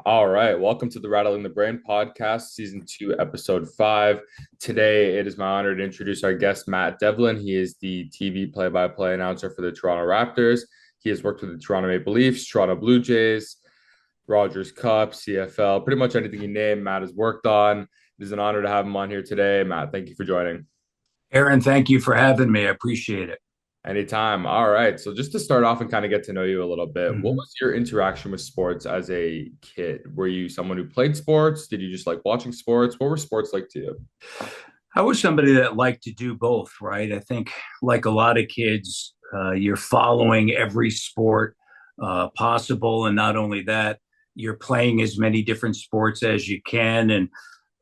All right, welcome to the Rattling the Brain podcast, season two, episode five. Today, it is my honor to introduce our guest, Matt Devlin. He is the TV play-by-play announcer for the Toronto Raptors. He has worked with the Toronto Maple Leafs, Toronto Blue Jays, Rogers Cup, CFL, pretty much anything you name, Matt has worked on. It is an honor to have him on here today. Matt, thank you for joining. Aaron, thank you for having me. I appreciate it. Anytime. All right. So just to start off and kind of get to know you a little bit, what Mhm. was your interaction with sports as a kid? Were you someone who played sports? Did you just like watching sports? What were sports like to you? I was somebody that liked to do both, right? I think, like a lot of kids, you're following every sport possible. And not only that, you're playing as many different sports as you can. And,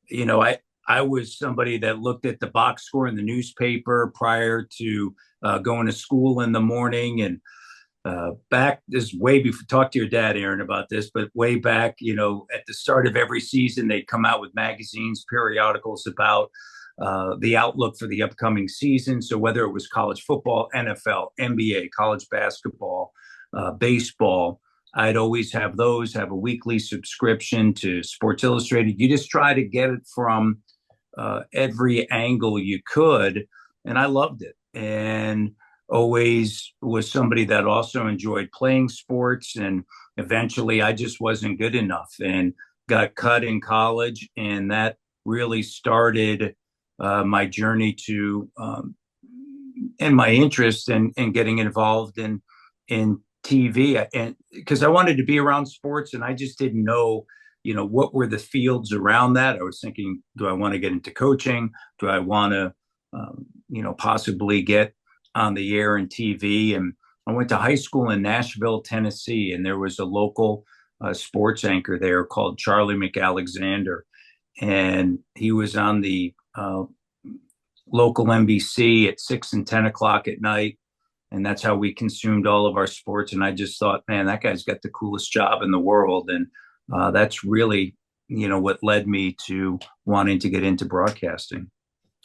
you know, I was somebody that looked at the box score in the newspaper prior to going to school in the morning. And back this way before, talk to your dad, Aaron, about this, but way back, at the start of every season, they'd come out with magazines, periodicals about the outlook for the upcoming season. So whether it was college football, NFL, NBA, college basketball, baseball, I'd always have those, have a weekly subscription to Sports Illustrated. You just try to get it from every angle you could. And I loved it. And always was somebody that also enjoyed playing sports. And eventually I just wasn't good enough and got cut in college. And that really started my journey to and my interest in getting involved in TV, and because I wanted to be around sports and I just didn't know, what were the fields around that. I was thinking, do I want to get into coaching? Do I want to, possibly get on the air and TV? And I went to high school in Nashville, Tennessee, and there was a local sports anchor there called Charlie McAlexander, and he was on the local NBC at 6 and 10 o'clock at night. And that's how we consumed all of our sports. And I just thought, man, that guy's got the coolest job in the world. And that's really, what led me to wanting to get into broadcasting.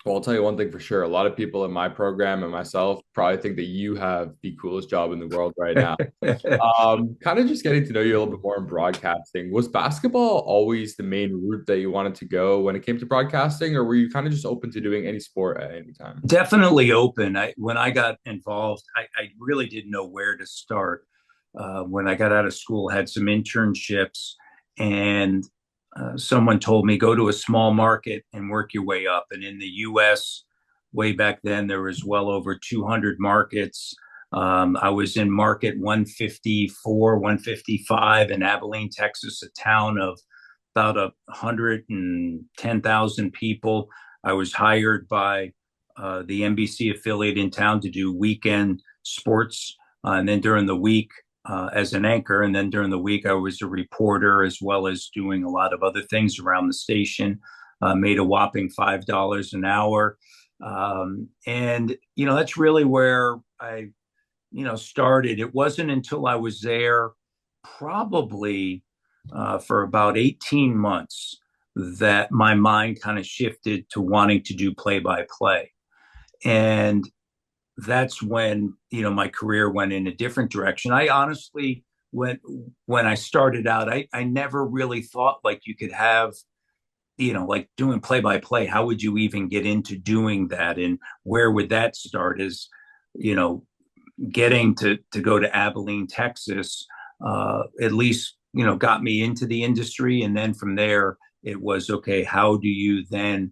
Well, I'll tell you one thing for sure. A lot of people in my program and myself probably think that you have the coolest job in the world right now. Kind of just getting to know you a little bit more in broadcasting. Was basketball always the main route that you wanted to go when it came to broadcasting, or were you kind of just open to doing any sport at any time? Definitely open. When I got involved, I really didn't know where to start. When I got out of school, had some internships, and someone told me go to a small market and work your way up. And in the U.S., way back then, there was well over 200 markets. I was in market 154, 155 in Abilene, Texas, a town of about 110,000 people. I was hired by the NBC affiliate in town to do weekend sports. And then during the week, as an anchor. And then during the week, I was a reporter as well as doing a lot of other things around the station. Made a whopping $5 an hour. And, that's really where I, started. It wasn't until I was there probably for about 18 months that my mind kind of shifted to wanting to do play by play. And that's when, my career went in a different direction. I honestly, when I started out, I never really thought like you could have, like doing play by play. How would you even get into doing that, and where would that start? Is, you know getting to go to Abilene, Texas, at least, got me into the industry. And then from there, it was okay. How do you then,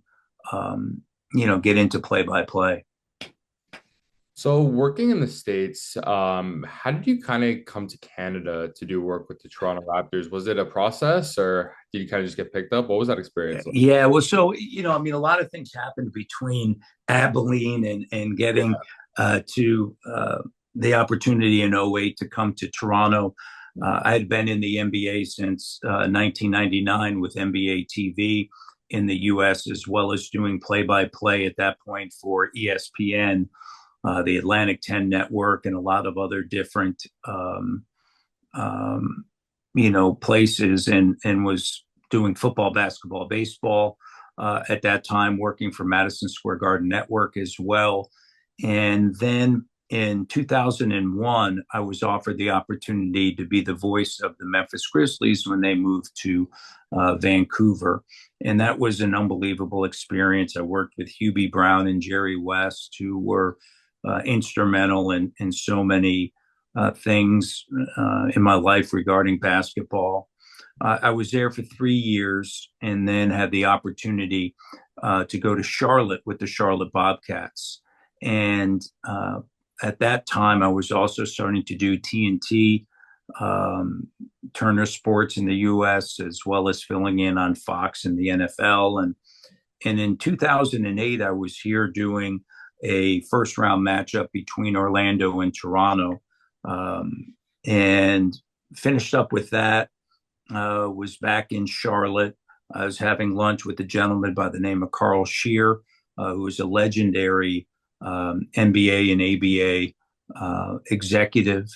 get into play by play? So working in the States, how did you kind of come to Canada to do work with the Toronto Raptors? Was it a process or did you kind of just get picked up? What was that experience like? Yeah, well, so a lot of things happened between Abilene and getting to the opportunity in '08 to come to Toronto. I had been in the NBA since 1999 with NBA TV in the U.S., as well as doing play-by-play at that point for ESPN, the Atlantic 10 network, and a lot of other different places, and was doing football, basketball, baseball at that time, working for Madison Square Garden Network as well. And then in 2001, I was offered the opportunity to be the voice of the Memphis Grizzlies when they moved to Vancouver. And that was an unbelievable experience. I worked with Hubie Brown and Jerry West, who were instrumental in so many things in my life regarding basketball. I was there for 3 years and then had the opportunity to go to Charlotte with the Charlotte Bobcats. And at that time, I was also starting to do TNT, Turner Sports in the U.S., as well as filling in on Fox in the NFL. And in 2008, I was here doing a first round matchup between Orlando and Toronto, and finished up with that. Was back in Charlotte. I was having lunch with a gentleman by the name of Carl Shear, who was a legendary NBA and ABA executive.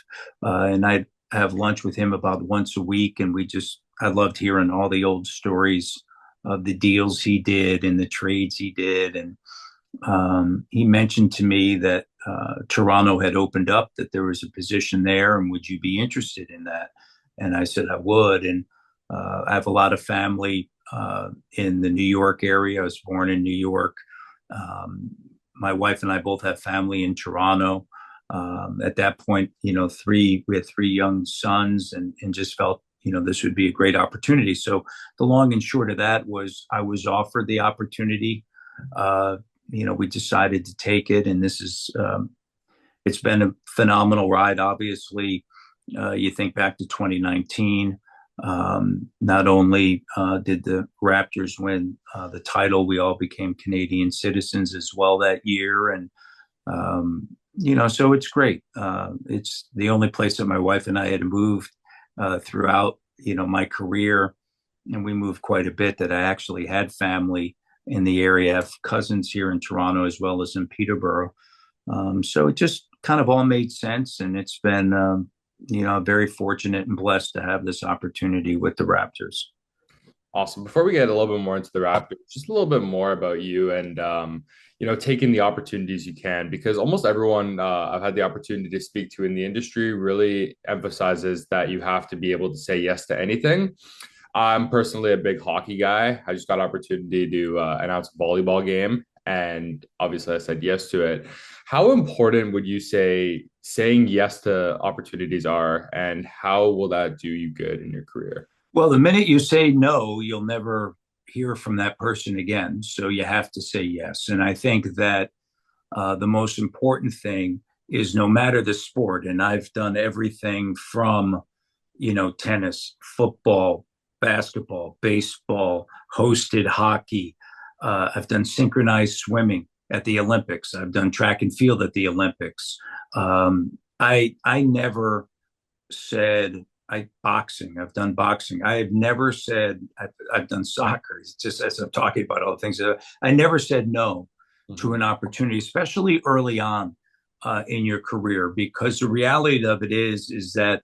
And I'd have lunch with him about once a week. And I loved hearing all the old stories of the deals he did and the trades he did. And he mentioned to me that Toronto had opened up, that there was a position there, and would you be interested in that? And I said I would. And I have a lot of family in the New York area. I was born in New York. My wife and I both have family in Toronto. At that point, we had three young sons, and just felt, this would be a great opportunity. So the long and short of that was I was offered the opportunity. We decided to take it, and it's been a phenomenal ride. Obviously, you think back to 2019. Not only did the Raptors win the title, we all became Canadian citizens as well that year. And, so it's great. It's the only place that my wife and I had moved throughout, my career. And we moved quite a bit, that I actually had family in the area. I have cousins here in Toronto as well as in Peterborough. So it just kind of all made sense. And it's been, very fortunate and blessed to have this opportunity with the Raptors. Awesome. Before we get a little bit more into the Raptors, just a little bit more about you and, taking the opportunities you can, because almost everyone I've had the opportunity to speak to in the industry really emphasizes that you have to be able to say yes to anything. I'm personally a big hockey guy. I just got an opportunity to announce a volleyball game, and obviously I said yes to it. How important would you say saying yes to opportunities are, and how will that do you good in your career? Well, the minute you say no, you'll never hear from that person again. So you have to say yes. And I think that the most important thing is, no matter the sport, and I've done everything from, tennis, football, basketball, baseball, hosted hockey. I've done synchronized swimming at the Olympics. I've done track and field at the Olympics. I never said boxing. I've done boxing. I have never said I've done soccer. It's just, as I'm talking about all the things, I never said no to an opportunity, especially early on in your career, because the reality of it is that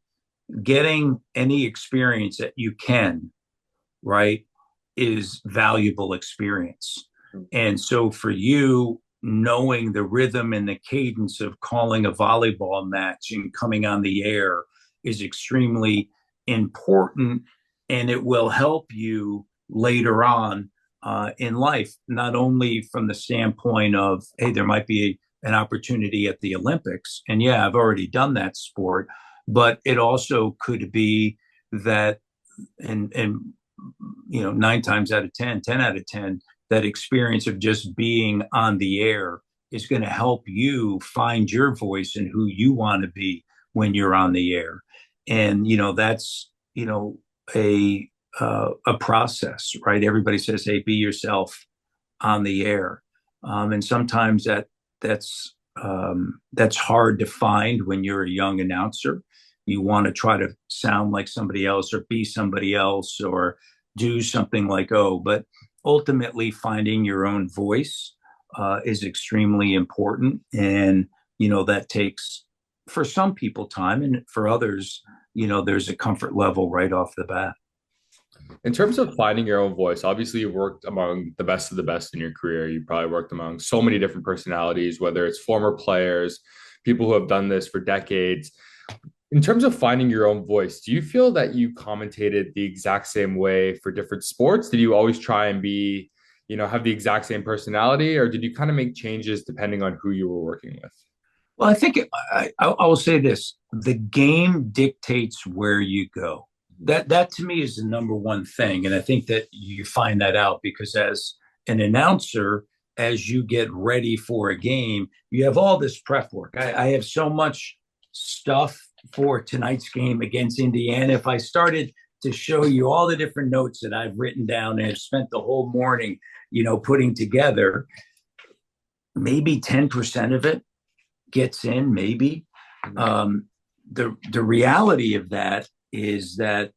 getting any experience that you can, right, is valuable experience. And so for you, knowing the rhythm and the cadence of calling a volleyball match and coming on the air is extremely important, and it will help you later on in life, not only from the standpoint of, hey, there might be an opportunity at the Olympics, and yeah, I've already done that sport, but it also could be that, and 9 times out of 10, 10 out of 10, that experience of just being on the air is going to help you find your voice and who you want to be when you're on the air. And that's a process, right? Everybody says, hey, be yourself on the air, and sometimes that's hard to find when you're a young announcer. You want to try to sound like somebody else, or be somebody else, or do something like, but ultimately finding your own voice is extremely important. And that takes, for some people, time, and for others, there's a comfort level right off the bat. In terms of finding your own voice, obviously you've worked among the best of the best in your career. You probably worked among so many different personalities, whether it's former players, people who have done this for decades. In terms of finding your own voice, do you feel that you commentated the exact same way for different sports? Did you always try and be, have the exact same personality, or did you kind of make changes depending on who you were working with? Well, I think I will say this: the game dictates where you go. That to me is the number one thing, and I think that you find that out because as an announcer, as you get ready for a game, you have all this prep work. I have so much stuff for tonight's game against Indiana. If I started to show you all the different notes that I've written down and have spent the whole morning, putting together, maybe 10% of it gets in, maybe. The reality of that is that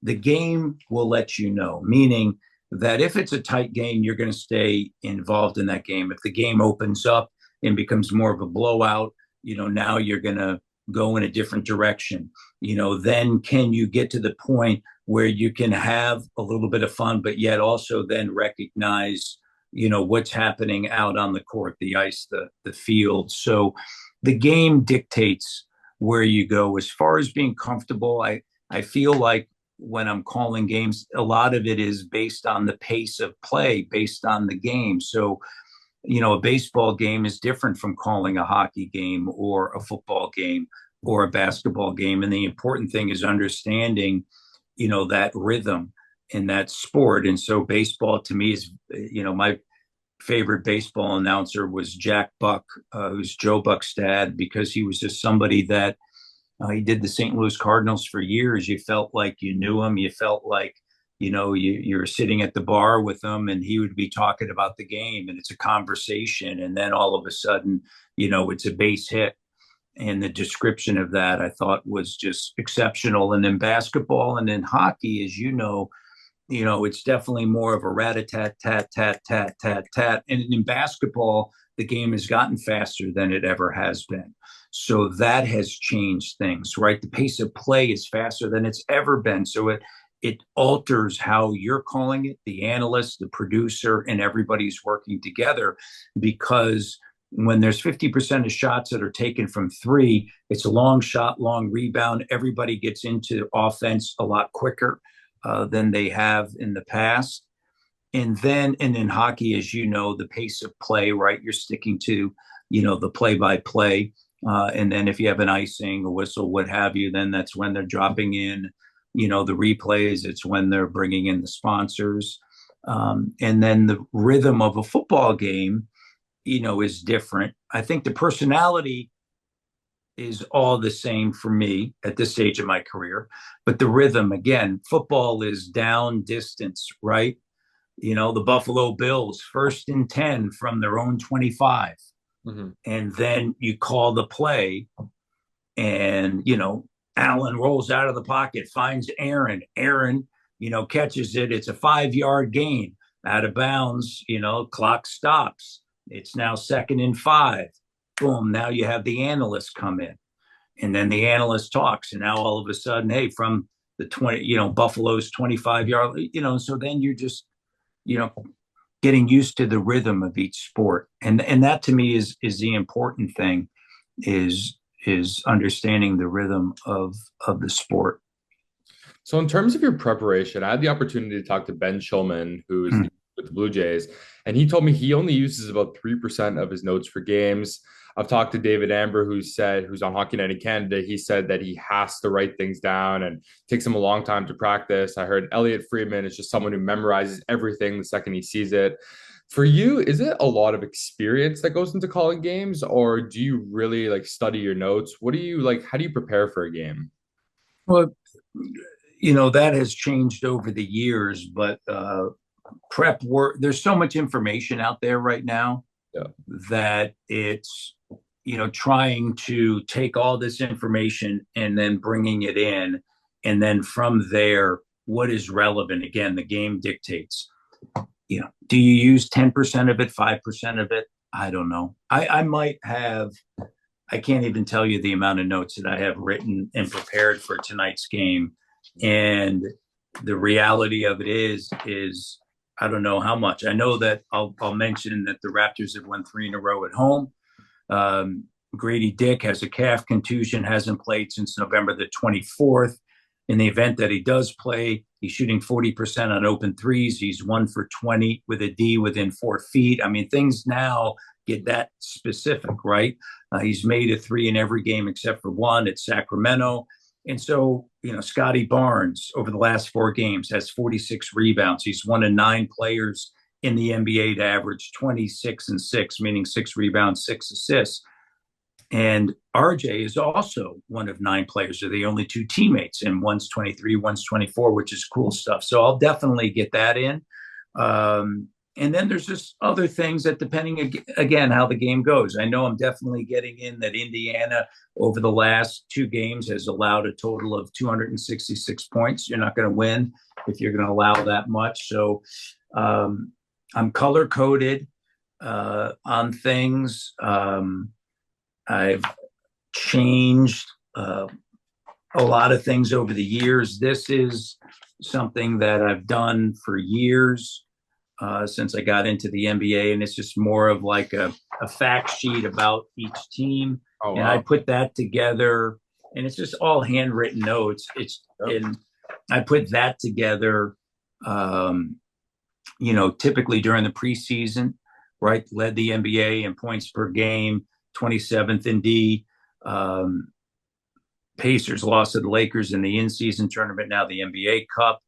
the game will let you know, meaning that if it's a tight game, you're going to stay involved in that game. If the game opens up and becomes more of a blowout, now you're going to go in a different direction. Then can you get to the point where you can have a little bit of fun, but yet also then recognize, what's happening out on the court, the ice, the field. So the game dictates where you go. As far as being comfortable, I feel like when I'm calling games, a lot of it is based on the pace of play, based on the game. So, a baseball game is different from calling a hockey game or a football game or a basketball game. And the important thing is understanding, that rhythm in that sport. And so baseball to me is, my favorite baseball announcer was Jack Buck, who's Joe Buck's dad, because he was just somebody that he did the St. Louis Cardinals for years. You felt like you knew him. You felt like, you're sitting at the bar with him and he would be talking about the game and it's a conversation. And then all of a sudden, it's a base hit. And the description of that I thought was just exceptional. And in basketball and in hockey, as it's definitely more of a rat-a-tat, tat, tat, tat, tat, tat. And in basketball, the game has gotten faster than it ever has been. So that has changed things, right? The pace of play is faster than it's ever been. So it alters how you're calling it, the analyst, the producer, and everybody's working together because when there's 50% of shots that are taken from three, it's a long shot, long rebound. Everybody gets into offense a lot quicker than they have in the past. And in hockey, as the pace of play, right? You're sticking to, the play-by-play. And then if you have an icing, a whistle, what have you, then that's when they're dropping in, the replays. It's when they're bringing in the sponsors. And then the rhythm of a football game, is different. I think the personality is all the same for me at this stage of my career. But the rhythm, again, football is down distance, right? The Buffalo Bills, 1st and 10 from their own 25. Mm-hmm. And then you call the play and, Allen rolls out of the pocket, finds Aaron. Aaron, catches it. It's a 5-yard gain out of bounds, clock stops. It's now 2nd and 5. Boom. Now you have the analyst come in and then the analyst talks. And now all of a sudden, hey, from the 20, Buffalo's 25-yard, so then you're just, getting used to the rhythm of each sport. And that to me is the important thing is understanding the rhythm of the sport. So in terms of your preparation, I had the opportunity to talk to Ben Shulman, who is with the Blue Jays, and he told me he only uses about 3% of his notes for games. I've talked to David Amber, who's on Hockey Night in Canada. He said that he has to write things down and it takes him a long time to practice. I heard Elliot Friedman is just someone who memorizes everything the second he sees it. For you, is it a lot of experience that goes into calling games, or do you really study your notes? What do you how do you prepare for a game? Well, that has changed over the years, but prep work, there's so much information out there right now that it's, trying to take all this information and then bringing it in. And then from there, what is relevant? Again, the game dictates. Do you use 10% of it, 5% of it? I don't know. I might have, I can't even tell you the amount of notes that I have written and prepared for tonight's game. And the reality of it is I don't know how much. I know that I'll mention that the Raptors have won 3 in a row at home. Grady Dick has a calf contusion, hasn't played since November the 24th. In the event that he does play, he's shooting 40% on open threes. He's 1 for 20 with a D within 4 feet. I mean, things now get that specific, right? He's made a three in every game except for one at Sacramento. And so, Scotty Barnes over the last 4 games has 46 rebounds. He's one of 9 players in the NBA to average 26 and 6, meaning 6 rebounds, 6 assists. And RJ is also one of 9 players. They're the only 2 teammates, and one's 23, one's 24, which is cool stuff. So I'll definitely get that in. And then there's just other things that, depending again how the game goes. I know I'm definitely getting in that Indiana over the last 2 games has allowed a total of 266 points. You're not going to win if you're going to allow that much. So I'm color coded on things. I've changed a lot of things over the years. This is something that I've done for years since I got into the NBA, and it's just more of like a fact sheet about each team. Oh, wow. And I put that together, and it's just all handwritten notes. And I put that together, typically during the preseason, right? Led the NBA in points per game, 27th in D. Pacers lost to the Lakers in the in-season tournament, now the NBA Cup.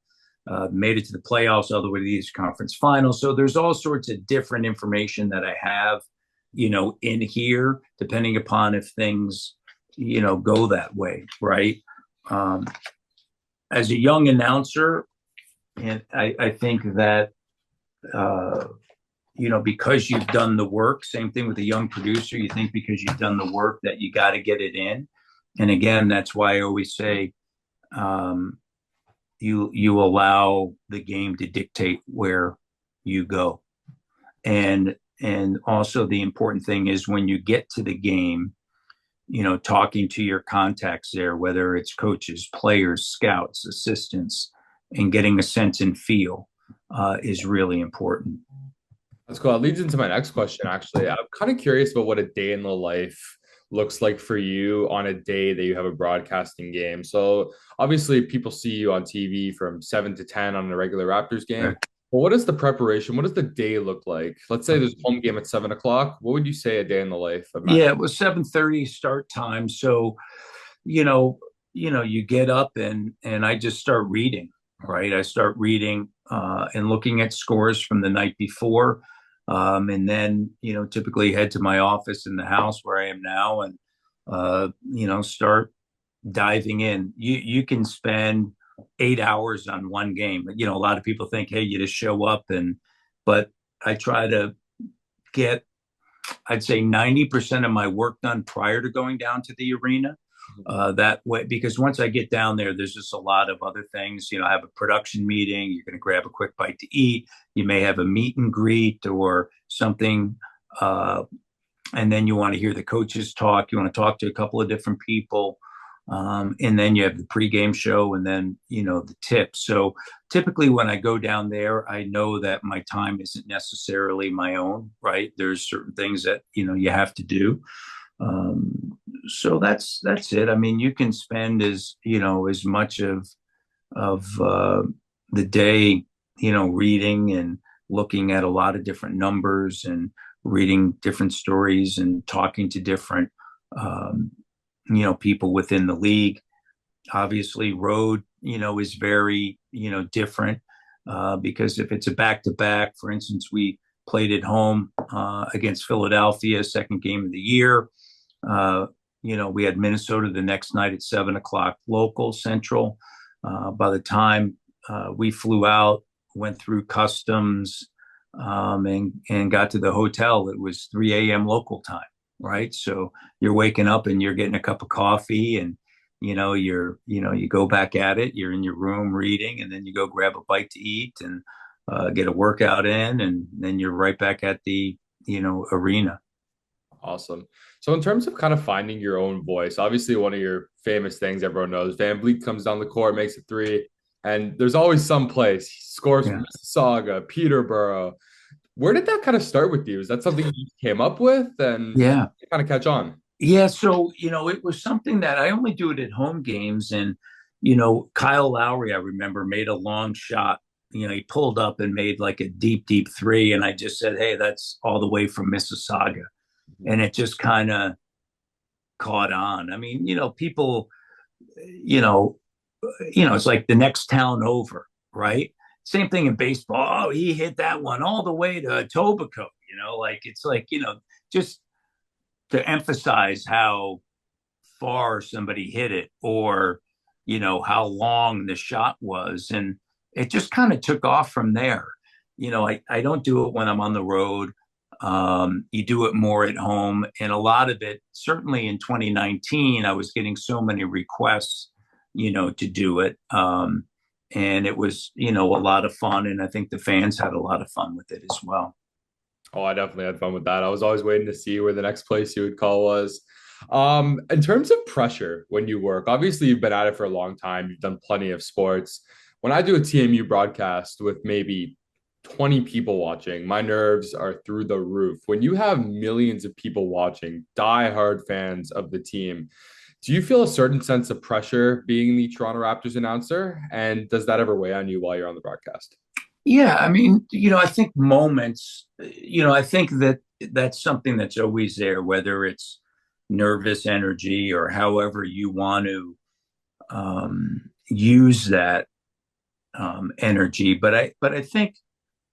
Made it to the playoffs, all the way to the East Conference Finals. So there's all sorts of different information that I have, in here, depending upon if things, go that way, right? As a young announcer, and I think that, because you've done the work, same thing with a young producer, you think because you've done the work that you got to get it in. And again, that's why I always say, you allow the game to dictate where you go. And also the important thing is when you get to the game, talking to your contacts there, whether it's coaches, players, scouts, assistants, and getting a sense and feel is really important. That's cool. That leads into my next question, actually. I'm kind of curious about what a day in the life looks like for you on a day that you have a broadcasting game. So obviously people see you on TV from 7 to 10 on a regular Raptors game. Right. But what is the preparation? What does the day look like? Let's say there's a home game at 7 o'clock. What would you say a day in the life of Matt? Yeah, it was 7:30 start time. So, you get up and I just start reading, right? I start reading and looking at scores from the night before. And then, typically head to my office in the house where I am now and, start diving in. You can spend 8 hours on one game. A lot of people think, hey, you just show up but I try to get, I'd say 90% of my work done prior to going down to the arena. That way, because once I get down there, there's just a lot of other things. I have a production meeting. You're going to grab a quick bite to eat. You may have a meet and greet or something. And then you want to hear the coaches talk. You want to talk to a couple of different people. And then you have the pregame show and then, the tips. So typically when I go down there, I know that my time isn't necessarily my own, right? There's certain things that, you have to do. So that's it. I mean, you can spend as much of the day, reading and looking at a lot of different numbers and reading different stories and talking to different, people within the league. Obviously, road, is very, different because if it's a back-to-back, for instance, we played at home against Philadelphia, second game of the year. We had Minnesota the next night at 7 o'clock local central. By the time we flew out, went through customs and got to the hotel, it was 3 a.m. local time, right? So you're waking up and you're getting a cup of coffee and, you go back at it, you're in your room reading, and then you go grab a bite to eat and get a workout in, and then you're right back at the, arena. Awesome. So in terms of kind of finding your own voice, obviously one of your famous things everyone knows, Van Vliet comes down the court, makes a three, and there's always some place. He scores from Mississauga, Peterborough. Where did that kind of start with you? Is that something you came up with and Yeah. kind of catch on? Yeah, so it was something that I only do it at home games, and Kyle Lowry, I remember, made a long shot. He pulled up and made like a deep, deep three, and I just said, "Hey, that's all the way from Mississauga," and it just kind of caught on. I mean, people, you know, it's like the next town over, right? Same thing in baseball. Oh, he hit that one all the way to Etobicoke. Like it's like just to emphasize how far somebody hit it, or how long the shot was, and it just kind of took off from there. I don't do it when I'm on the road. You do it more at home, and a lot of it, certainly in 2019, I was getting so many requests to do it, and it was a lot of fun, and I think the fans had a lot of fun with it as well. Oh, I definitely had fun with that. I was always waiting to see where the next place you would call was. In terms of pressure when you work, obviously you've been at it for a long time. You've done plenty of sports. When I do a TMU broadcast with maybe 20 people watching, my nerves are through the roof. When you have millions of people watching, die-hard fans of the team, do you feel a certain sense of pressure being the Toronto Raptors announcer? And does that ever weigh on you while you're on the broadcast? Yeah, I mean, I think moments, I think that that's something that's always there, whether it's nervous energy or however you want to use that energy. But I think,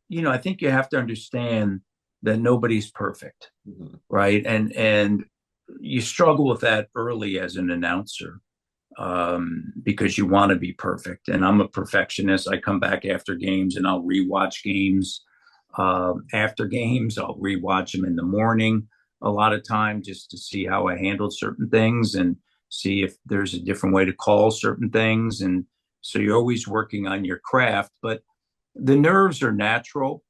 I think you have to understand that nobody's perfect, Mhm. right? And you struggle with that early as an announcer, because you want to be perfect. And I'm a perfectionist. I come back after games and I'll rewatch games. After games, I'll rewatch them in the morning a lot of time just to see how I handled certain things and see if there's a different way to call certain things. And so you're always working on your craft, but the nerves are natural,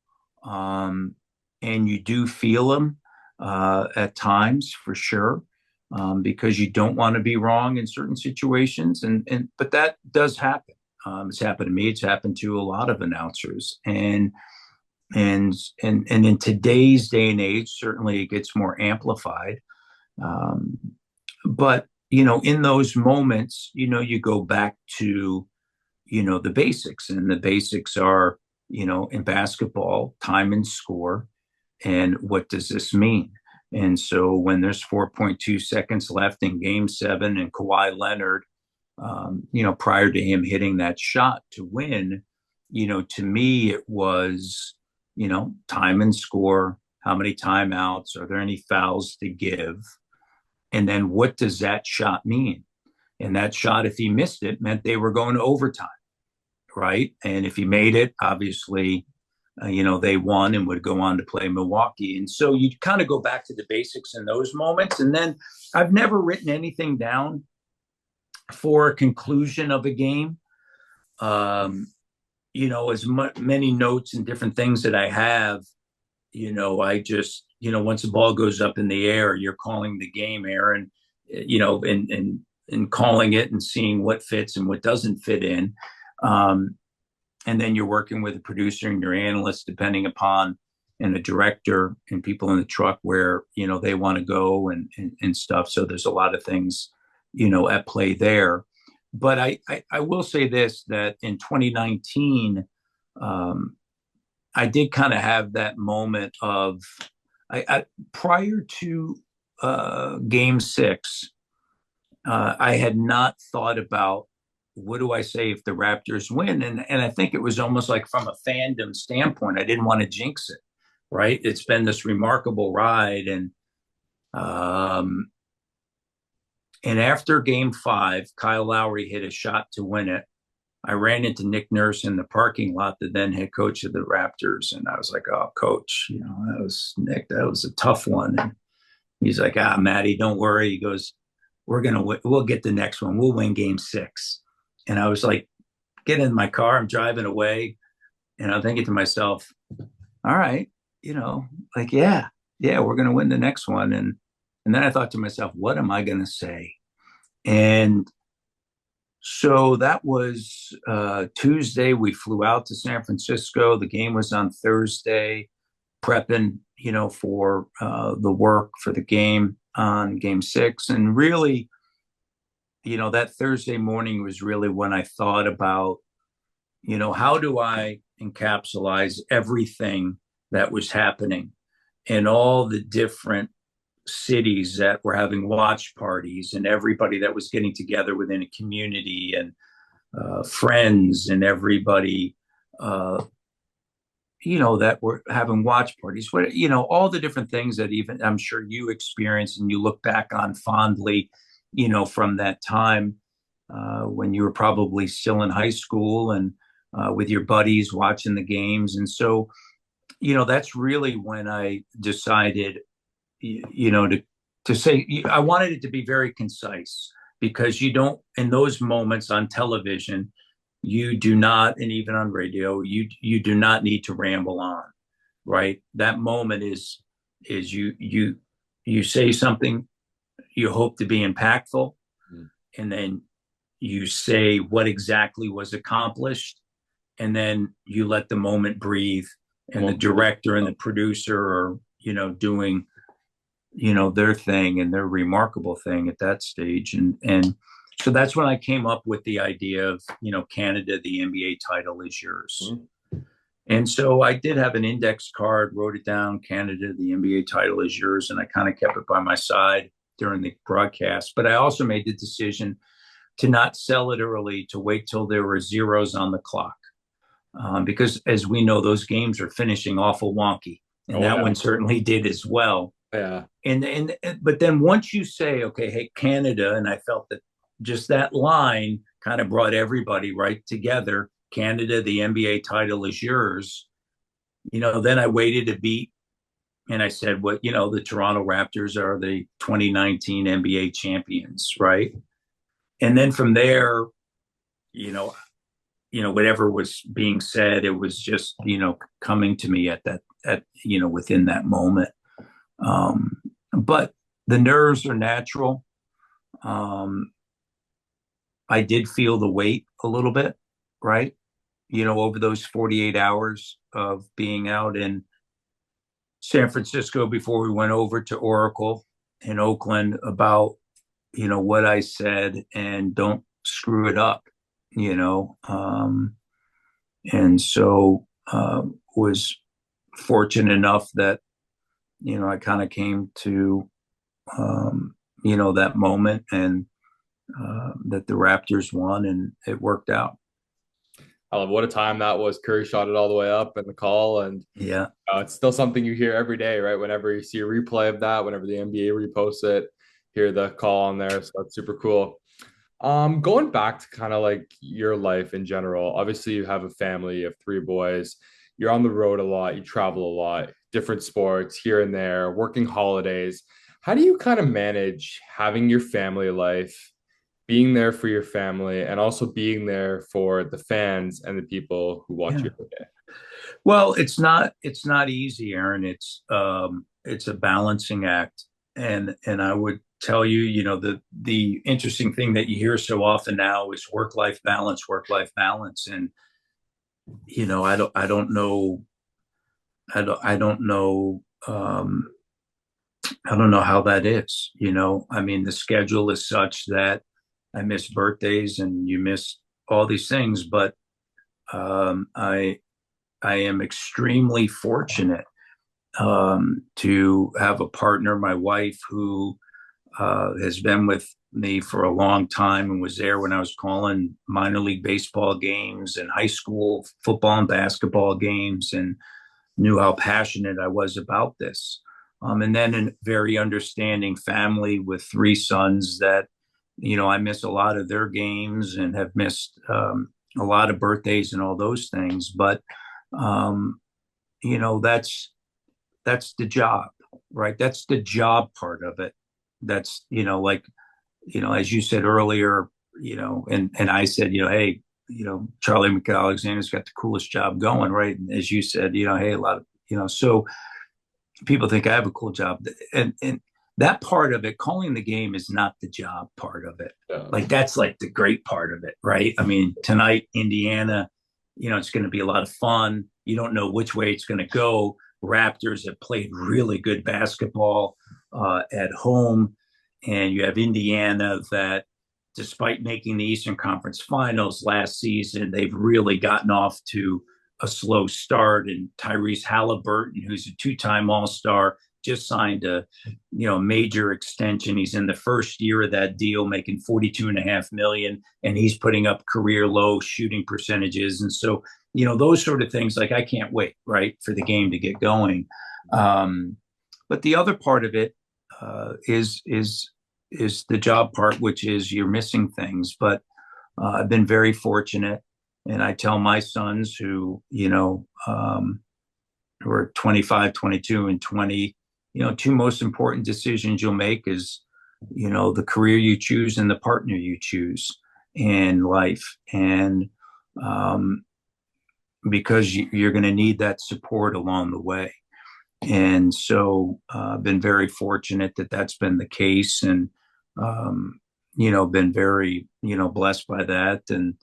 and you do feel them at times for sure, because you don't want to be wrong in certain situations, and but that does happen. It's happened to me. It's happened to a lot of announcers, and and in today's day and age, certainly it gets more amplified. Um, but in those moments, you go back to the basics, and the basics are in basketball, time and score, and what does this mean? And so when there's 4.2 seconds left in game seven, and Kawhi Leonard, prior to him hitting that shot to win, to me, it was, time and score, how many timeouts, are there any fouls to give? And then what does that shot mean? And that shot, if he missed it, meant they were going to overtime, right? And if he made it, obviously, they won and would go on to play Milwaukee. And so you kind of go back to the basics in those moments. And then I've never written anything down for a conclusion of a game. Um, many notes and different things that I have, I just, once the ball goes up in the air, you're calling the game, Aaron, and calling it and seeing what fits and what doesn't fit in. And then you're working with a producer and your analyst, depending upon, and a director and people in the truck where they want to go, and stuff. So there's a lot of things at play there. But I will say this, that in 2019, I did kind of have that moment of, prior to game six, I had not thought about, what do I say if the Raptors win? And I think it was almost like, from a fandom standpoint, I didn't want to jinx it, right? It's been this remarkable ride. Um, and after game five, Kyle Lowry hit a shot to win it. I ran into Nick Nurse in the parking lot, the then head coach of the Raptors. And I was like, oh, coach, that was Nick. That was a tough one. And he's like, Matty, don't worry. He goes, we'll get the next one. We'll win game six. And I was like, getting in my car, I'm driving away, and I'm thinking to myself, all right, like, yeah, we're going to win the next one. And then I thought to myself, what am I going to say? And so that was Tuesday. We flew out to San Francisco. The game was on Thursday. prepping, for the work for the game on game 6. And really, that Thursday morning was really when I thought about, how do I encapsulate everything that was happening in all the different cities that were having watch parties, and everybody that was getting together within a community, and friends, and everybody, uh, that were having watch parties, all the different things that even I'm sure you experienced and you look back on fondly, from that time, when you were probably still in high school, and with your buddies watching the games. And so, that's really when I decided, to say, I wanted it to be very concise, because you don't, in those moments on television, you do not, and even on radio, you do not need to ramble on, right? That moment is you say something, you hope to be impactful, and then you say what exactly was accomplished, and then you let the moment breathe, and the director and the producer are, doing, their thing and their remarkable thing at that stage. And so that's when I came up with the idea of, Canada, the NBA title is yours. And so I did have an index card, wrote it down, Canada, the NBA title is yours. And I kind of kept it by my side during the broadcast. But I also made the decision to not sell it early, to wait till there were zeros on the clock. Because as we know, those games are finishing awful wonky. And that one certainly did as well. Yeah. But then once you say, okay, hey, Canada, and I felt that just that line kind of brought everybody right together. Canada, the NBA title is yours. Then I waited a beat, and I said, what, the Toronto Raptors are the 2019 NBA champions, right? And then from there, whatever was being said, it was just, coming to me within that moment. But the nerves are natural. I did feel the weight a little bit, right? Over those 48 hours of being out in San Francisco before we went over to Oracle in Oakland, about, what I said, and don't screw it up, and so was fortunate enough that, I kind of came to, that moment, and that the Raptors won, and it worked out. I love what a time that was. Curry shot it all the way up in the call, and yeah, it's still something you hear every day, right? Whenever you see a replay of that, whenever the NBA reposts it, hear the call on there. So that's super cool. Going back to kind of like your life in general, obviously you have a family, you have 3 boys, you're on the road a lot, you travel a lot, different sports here and there, working holidays. How do you kind of manage having your family life, being there for your family, and also being there for the fans and the people who watch you every day? Well, it's not easy, Aaron. It's a balancing act, and I would tell you, the interesting thing that you hear so often now is work life balance, and I don't know I don't know how that is. I mean, the schedule is such that I miss birthdays and you miss all these things, but I am extremely fortunate to have a partner, my wife, who has been with me for a long time and was there when I was calling minor league baseball games and high school football and basketball games, and knew how passionate I was about this. And then a very understanding family with 3 sons that, I miss a lot of their games and have missed a lot of birthdays and all those things. But, that's the job, right? That's the job part of it. That's, as you said earlier, and I said, hey, Charlie McAlexander's got the coolest job going, right? And as you said, hey, a lot of, so people think I have a cool job. And that part of it, calling the game, is not the job part of it. Yeah. Like, that's like the great part of it, right? I mean, tonight, Indiana, it's going to be a lot of fun. You don't know which way it's going to go, Raptors have played really good basketball at home. And you have Indiana that, despite making the Eastern Conference Finals last season, they've really gotten off to a slow start. And Tyrese Halliburton, who's a two-time All-Star, just signed a major extension. He's in the first year of that deal, making 42.5 million, and he's putting up career low shooting percentages. And so, those sort of things, like, I can't wait, right, for the game to get going. But the other part of it is the job part, which is you're missing things. But I've been very fortunate, and I tell my sons who who are 25, 22, and 20, two most important decisions you'll make is, the career you choose and the partner you choose in life. And because you're going to need that support along the way. And so I've been very fortunate that that's been the case, and, been very, blessed by that. And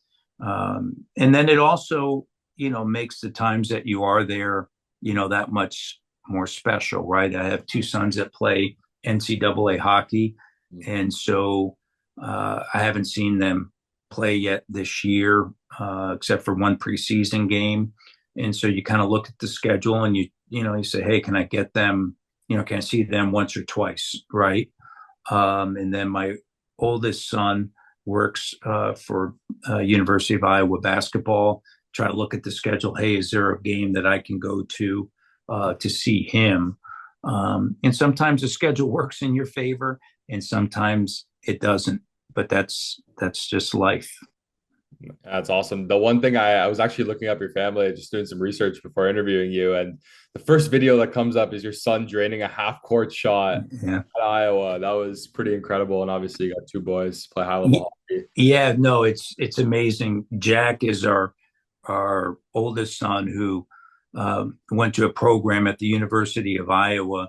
then it also, makes the times that you are there, that much more special, right? I have two sons that play NCAA hockey. And so I haven't seen them play yet this year, except for one preseason game. And so you kind of look at the schedule and you say, hey, can I get them, can I see them once or twice, right? And then my oldest son works for University of Iowa basketball. Try to look at the schedule. Hey, is there a game that I can go to see him? And sometimes the schedule works in your favor, and sometimes it doesn't. But that's just life. That's awesome. The one thing I was actually looking up your family, just doing some research before interviewing you, and the first video that comes up is your son draining a half-court shot Yeah. at Iowa. That was pretty incredible. And obviously, you got two boys play high-level hockey. Yeah, no, it's amazing. Jack is our oldest son, who went to a program at the University of Iowa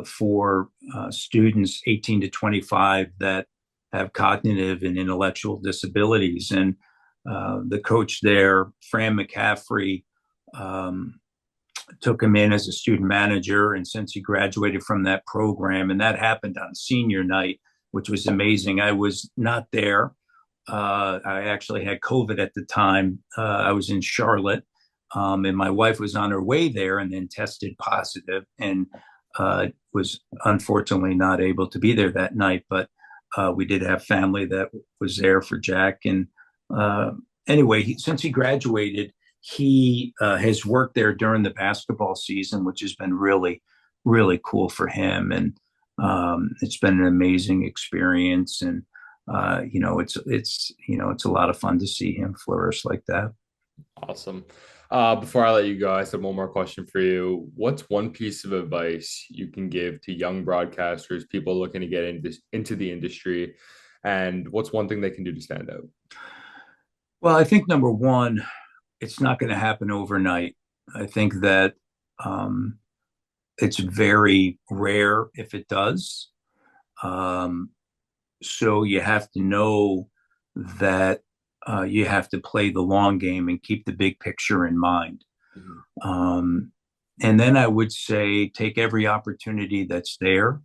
for students 18 to 25 that have cognitive and intellectual disabilities. And the coach there, Fran McCaffrey, took him in as a student manager. And since he graduated from that program, and that happened on senior night, which was amazing. I was not there. I actually had COVID at the time. I was in Charlotte, and my wife was on her way there and then tested positive, and was unfortunately not able to be there that night. But we did have family that was there for Jack. And anyway, since he graduated, he has worked there during the basketball season, which has been really, really cool for him. And it's been an amazing experience. And it's a lot of fun to see him flourish like that. Awesome. Before I let you go, I said one more question for you. What's one piece of advice you can give to young broadcasters, people looking to get into the industry, and what's one thing they can do to stand out? Well, I think number one, it's not going to happen overnight. I think that it's very rare if it does. So you have to know that you have to play the long game and keep the big picture in mind. And then I would say take every opportunity that's there.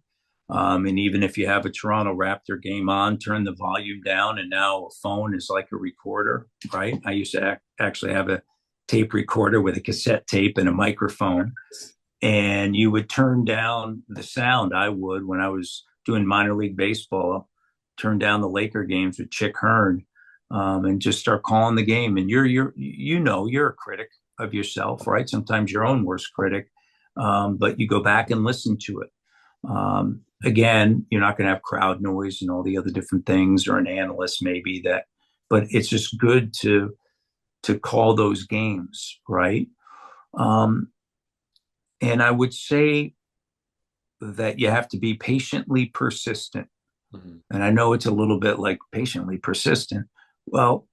And even if you have a Toronto Raptor game on, turn the volume down. And now a phone is like a recorder, right? I used to actually have a tape recorder with a cassette tape and a microphone. And you would turn down the sound. I would, when I was doing minor league baseball, turn down the Laker games with Chick Hearn, and just start calling the game. And you're a critic of yourself, right? Sometimes your own worst critic, but you go back and listen to it. Again, you're not going to have crowd noise and all the other different things, or an analyst maybe that, but it's just good to call those games, right? And I would say that you have to be patiently persistent. And I know it's a little bit like patiently persistent. Well,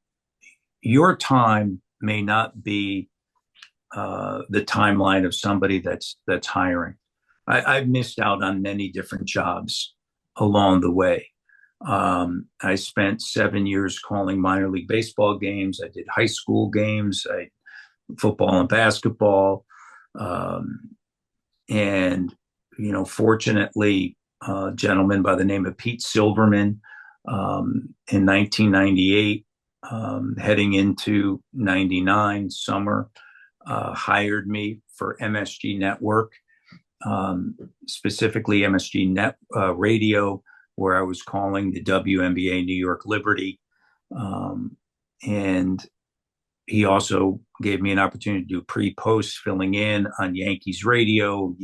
your time may not be the timeline of somebody that's hiring. I've missed out on many different jobs along the way. I spent 7 years calling minor league baseball games. I did high school games, football and basketball. And, fortunately, a gentleman by the name of Pete Silverman, in 1998, heading into 99 summer, hired me for MSG Network, um, specifically MSG Net Radio, where I was calling the WNBA New York Liberty. Um, and he also gave me an opportunity to do pre-post filling in on Yankees radio,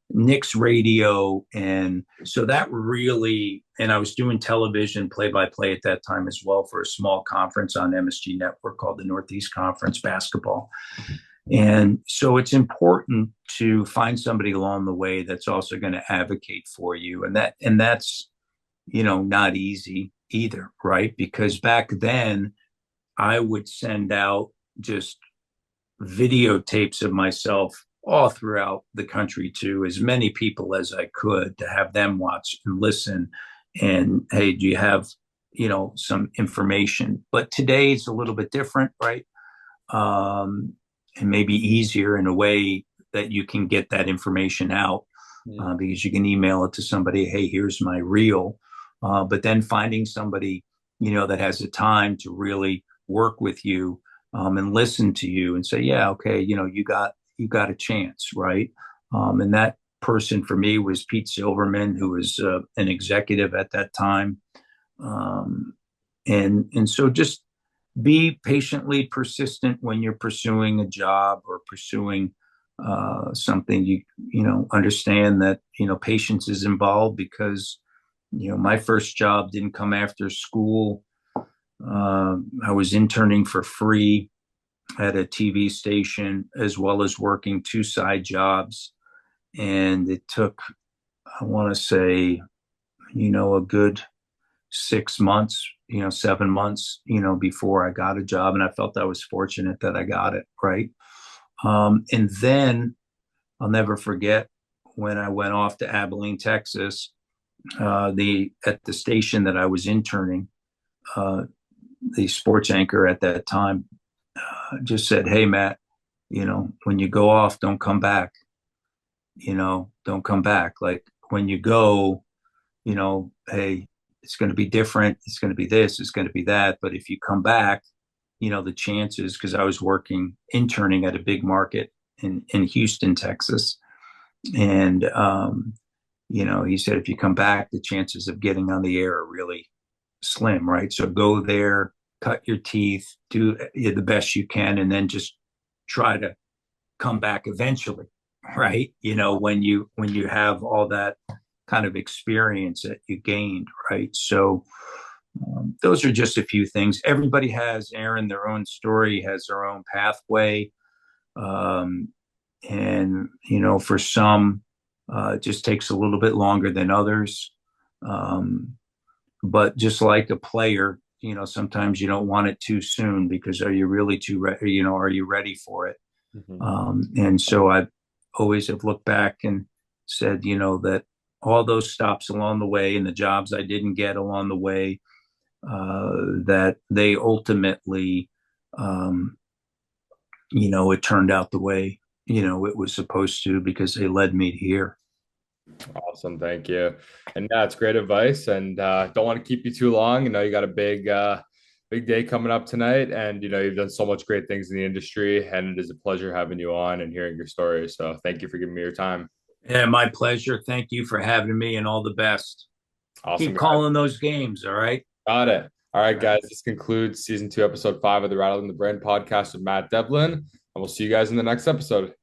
Knicks radio. And so that really, and I was doing television play-by-play at that time as well for a small conference on MSG Network called the Northeast Conference Basketball. And so it's important to find somebody along the way that's also going to advocate for you. And that's, not easy either, right? Because back then I would send out just videotapes of myself all throughout the country to as many people as I could to have them watch and listen. And hey, do you have, some information? But today it's a little bit different, right? And maybe easier in a way that you can get that information out, because you can email it to somebody. Hey, here's my reel. But then finding somebody, that has the time to really work with you, and listen to you and say, yeah, okay, you got a chance, right? And that person for me was Pete Silverman, who was an executive at that time. And so just be patiently persistent when you're pursuing a job or pursuing something. You understand that patience is involved, because my first job didn't come after school. I was interning for free at a TV station, as well as working two side jobs. And it took, I want to say, a good 6 months, 7 months, before I got a job. And I felt I was fortunate that I got it, right? And then I'll never forget when I went off to Abilene, Texas, at the station that I was interning, uh, the sports anchor at that time just said, "Hey, Matt, when you go off, don't come back. Don't come back. Like when you go, hey, it's going to be different. It's going to be this. It's going to be that. But if you come back, the chances, because I was working interning at a big market in Houston, Texas, and he said if you come back, the chances of getting on the air are really slim, right? So go there, cut your teeth, do the best you can, and then just try to come back eventually, right? When you have all that kind of experience that you gained, right? So those are just a few things. Everybody has, Aaron, their own story, has their own pathway. And for some, it just takes a little bit longer than others. But just like a player, sometimes you don't want it too soon, because are you really too ready? Are you ready for it? And so I always have looked back and said, that all those stops along the way and the jobs I didn't get along the way, that they ultimately, it turned out the way, it was supposed to, because they led me to here. Awesome, thank you. And yeah, it's great advice. And don't want to keep you too long. You got a big day coming up tonight, and you've done so much great things in the industry, and it is a pleasure having you on and hearing your story. So thank you for giving me your time. Yeah, my pleasure. Thank you for having me, and all the best. Awesome, Keep guys. calling those games. All right. Got it. All right, All right. guys. This concludes season 2, episode 5 of the Rattling the Brain podcast with Matt Devlin, and we'll see you guys in the next episode.